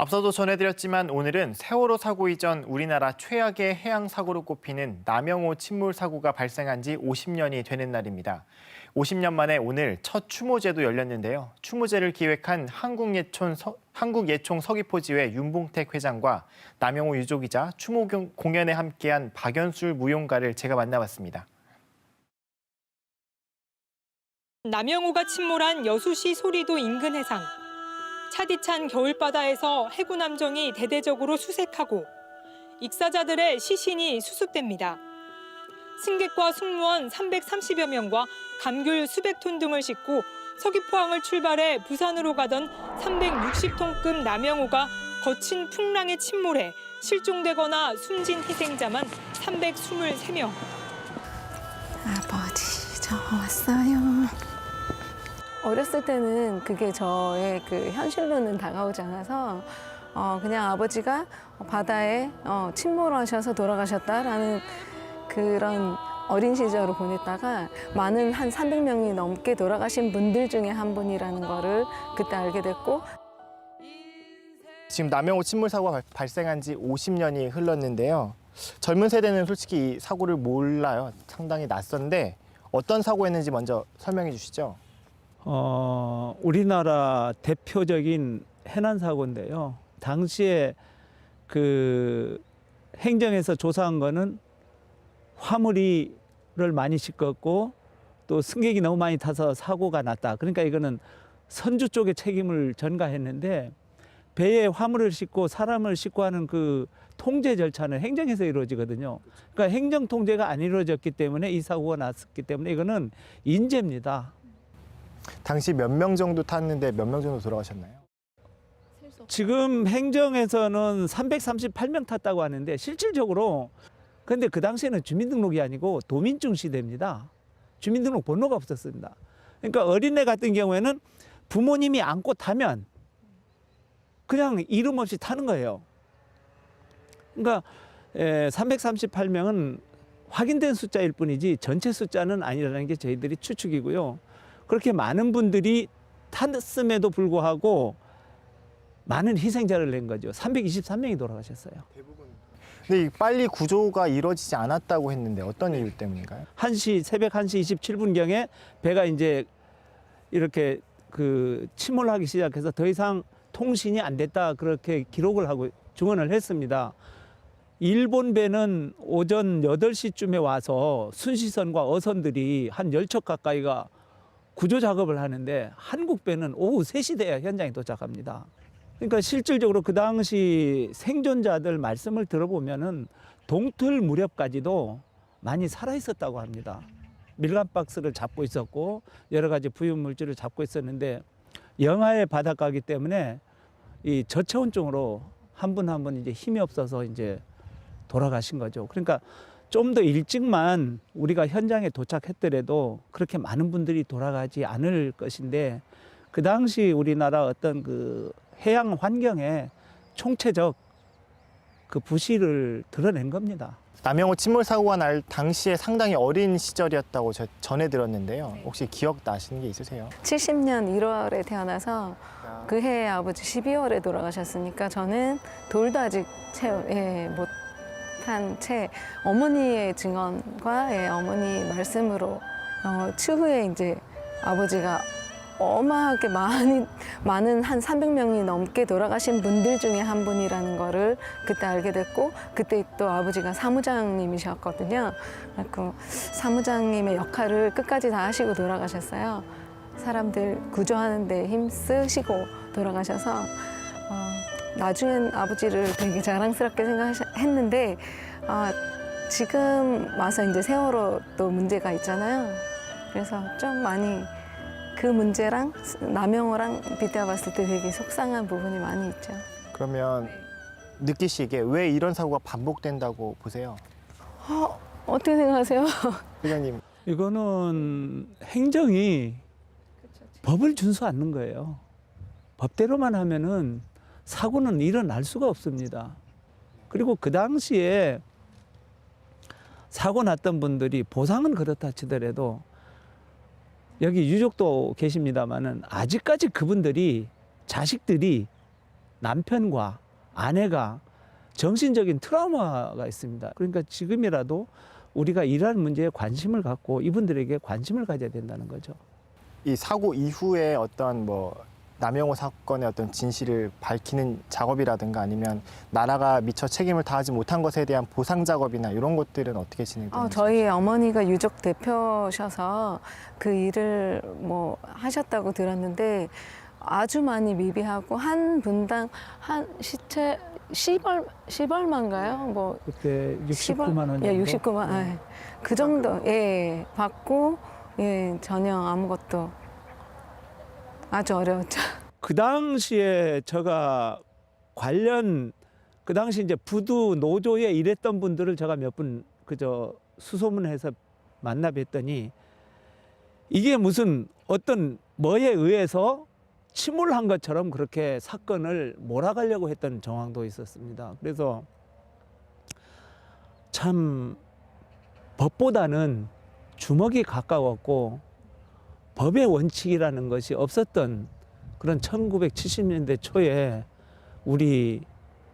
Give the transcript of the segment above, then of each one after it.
앞서도 전해드렸지만 오늘은 세월호 사고 이전 우리나라 최악의 해양 사고로 꼽히는 남영호 침몰 사고가 발생한 지 50년이 되는 날입니다. 50년 만에 오늘 첫 추모제도 열렸는데요. 추모제를 기획한 한국예총 서귀포지회 윤봉택 회장과 남영호 유족이자 추모 공연에 함께한 박연술 무용가를 제가 만나봤습니다. 남영호가 침몰한 여수시 소리도 인근 해상. 차디찬 겨울바다에서 해군 함정이 대대적으로 수색하고 익사자들의 시신이 수습됩니다. 승객과 승무원 330여 명과 감귤 수백 톤 등을 싣고 서귀포항을 출발해 부산으로 가던 360톤급 남영호가 거친 풍랑에 침몰해 실종되거나 숨진 희생자만 323명. 아버지, 저 왔어요. 어렸을 때는 그게 저의 그 현실로는 다가오지 않아서 그냥 아버지가 바다에 침몰하셔서 돌아가셨다라는 그런 어린 시절을 보냈다가 많은 한 300명이 넘게 돌아가신 분들 중에 한 분이라는 거를 그때 알게 됐고. 지금 남영호 침몰 사고가 발생한 지 50년이 흘렀는데요. 젊은 세대는 솔직히 이 사고를 몰라요. 상당히 낯선데 어떤 사고였는지 먼저 설명해 주시죠. 우리나라 대표적인 해난 사고인데요. 당시에 그 행정에서 조사한 거는 화물을 많이 싣었고 또 승객이 너무 많이 타서 사고가 났다. 그러니까 이거는 선주 쪽에 책임을 전가했는데 배에 화물을 싣고 사람을 싣고 하는 그 통제 절차는 행정에서 이루어지거든요. 그러니까 행정 통제가 안 이루어졌기 때문에 이 사고가 났었기 때문에 이거는 인재입니다. 당시 몇 명 정도 탔는데 몇 명 정도 돌아가셨나요? 지금 행정에서는 338명 탔다고 하는데 실질적으로 근데 그 당시에는 주민등록이 아니고 도민증 시대입니다. 주민등록 번호가 없었습니다. 그러니까 어린애 같은 경우에는 부모님이 안고 타면 그냥 이름 없이 타는 거예요. 그러니까 338명은 확인된 숫자일 뿐이지 전체 숫자는 아니라는 게 저희들이 추측이고요. 그렇게 많은 분들이 탔음에도 불구하고 많은 희생자를 낸 거죠. 323명이 돌아가셨어요. 대부분. 근데 빨리 구조가 이루어지지 않았다고 했는데 어떤 이유 때문인가요? 새벽 1시 27분경에 배가 이제 이렇게 그 침몰하기 시작해서 더 이상 통신이 안 됐다 그렇게 기록을 하고 증언을 했습니다. 일본 배는 오전 8시쯤에 와서 순시선과 어선들이 한 10척 가까이가 구조 작업을 하는데 한국 배는 오후 3시 돼야 현장에 도착합니다. 그러니까 실질적으로 그 당시 생존자들 말씀을 들어보면은 동틀 무렵까지도 많이 살아 있었다고 합니다. 밀감 박스를 잡고 있었고 여러 가지 부유 물질을 잡고 있었는데 영하의 바닷가이기 때문에 이 저체온증으로 한 분 한 분 이제 힘이 없어서 이제 돌아가신 거죠. 그러니까 좀 더 일찍만 우리가 현장에 도착했더라도 그렇게 많은 분들이 돌아가지 않을 것인데 그 당시 우리나라 어떤 그 해양 환경에 총체적 그 부실을 드러낸 겁니다. 남영호 침몰 사고가 날 당시에 상당히 어린 시절이었다고 전해 들었는데요. 혹시 기억 나시는 게 있으세요? 70년 1월에 태어나서 그 해에 아버지 12월에 돌아가셨으니까 저는 돌도 아직 못한 채 어머니의 증언과 어머니 말씀으로 추후에 이제 아버지가 어마하게 많은 한 300명이 넘게 돌아가신 분들 중에 한 분이라는 거를 그때 알게 됐고 그때 또 아버지가 사무장님이셨거든요. 그래서 사무장님의 역할을 끝까지 다 하시고 돌아가셨어요. 사람들 구조하는 데 힘쓰시고 돌아가셔서 나중엔 아버지를 되게 자랑스럽게 생각했는데 지금 와서 이제 세월호 또 문제가 있잖아요. 그래서 좀 많이 그 문제랑 남영호랑 빗대어 봤을 때 되게 속상한 부분이 많이 있죠. 그러면 느끼시기에 왜 이런 사고가 반복된다고 보세요? 어떻게 생각하세요? 회장님. 이거는 행정이 법을 준수 않는 거예요. 법대로만 하면은 사고는 일어날 수가 없습니다. 그리고 그 당시에 사고 났던 분들이 보상은 그렇다 치더라도 여기 유족도 계십니다만은 아직까지 그분들이 자식들이 남편과 아내가 정신적인 트라우마가 있습니다. 그러니까 지금이라도 우리가 이러한 문제에 관심을 갖고 이분들에게 관심을 가져야 된다는 거죠. 이 사고 이후에 어떤 뭐 남영호 사건의 어떤 진실을 밝히는 작업이라든가 아니면 나라가 미처 책임을 다하지 못한 것에 대한 보상 작업이나 이런 것들은 어떻게 진행되는지? 저희 어머니가 유족 대표셔서 그 일을 뭐 하셨다고 들었는데 아주 많이 미비하고 한 분당 한 시체 10얼마인가요? 뭐 그때 69만 원 정도. 예, 69만. 예. 그 정도. 예. 받고 전혀 아무것도 아주 어려웠죠. 그 당시에 제가 그 당시 이제 부두 노조에 일했던 분들을 제가 몇 분 그저 수소문해서 만나 뵀더니 이게 무슨 어떤 뭐에 의해서 침몰한 것처럼 그렇게 사건을 몰아가려고 했던 정황도 있었습니다. 그래서 참 법보다는 주먹이 가까웠고 법의 원칙이라는 것이 없었던 그런 1970년대 초에 우리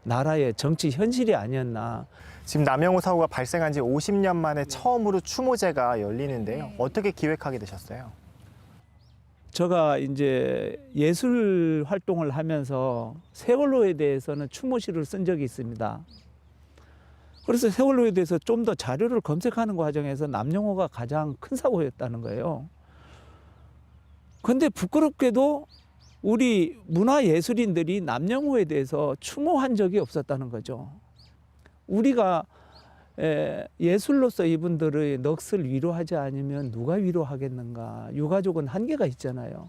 나라의 정치 현실이 아니었나. 지금 남영호 사고가 발생한 지 50년 만에 처음으로 추모제가 열리는데요. 어떻게 기획하게 되셨어요? 제가 이제 예술 활동을 하면서 세월호에 대해서는 추모시를 쓴 적이 있습니다. 그래서 세월호에 대해서 좀 더 자료를 검색하는 과정에서 남영호가 가장 큰 사고였다는 거예요. 그런데 부끄럽게도 우리 문화예술인들이 남영호에 대해서 추모한 적이 없었다는 거죠. 우리가 예술로서 이분들의 넋을 위로하지 않으면 누가 위로하겠는가. 유가족은 한계가 있잖아요.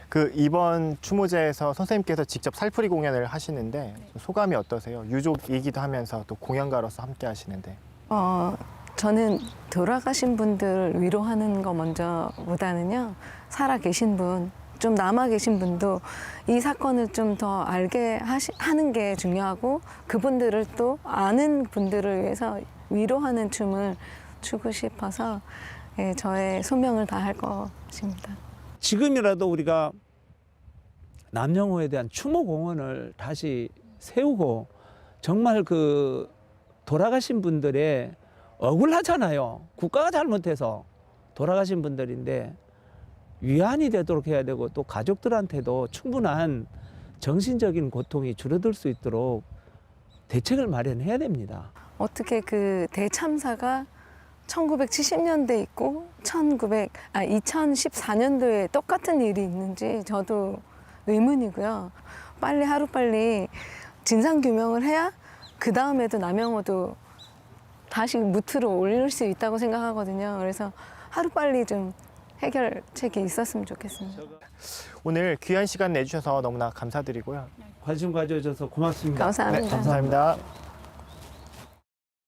그 이번 추모제에서 선생님께서 직접 살풀이 공연을 하시는데 소감이 어떠세요? 유족이기도 하면서 또 공연가로서 함께 하시는데. 저는 돌아가신 분들 위로하는 거 먼저보다는요, 살아 계신 분, 좀 남아 계신 분도 이 사건을 좀 더 알게 하는 게 중요하고 그분들을 또 아는 분들을 위해서 위로하는 춤을 추고 싶어서 저의 소명을 다할 것입니다. 지금이라도 우리가 남영호에 대한 추모 공원을 다시 세우고 정말 그 돌아가신 분들의 억울하잖아요. 국가가 잘못해서 돌아가신 분들인데 위안이 되도록 해야 되고 또 가족들한테도 충분한 정신적인 고통이 줄어들 수 있도록 대책을 마련해야 됩니다. 어떻게 그 대참사가 1970년대 있고 2014년도에 똑같은 일이 있는지 저도 의문이고요. 빨리 하루빨리 진상규명을 해야 그 다음에도 남영호도 다시 무트로 올릴 수 있다고 생각하거든요. 그래서 하루빨리 좀 해결책이 있었으면 좋겠습니다. 오늘 귀한 시간 내주셔서 너무나 감사드리고요. 관심 가져주셔서 고맙습니다. 감사합니다. 네, 감사합니다.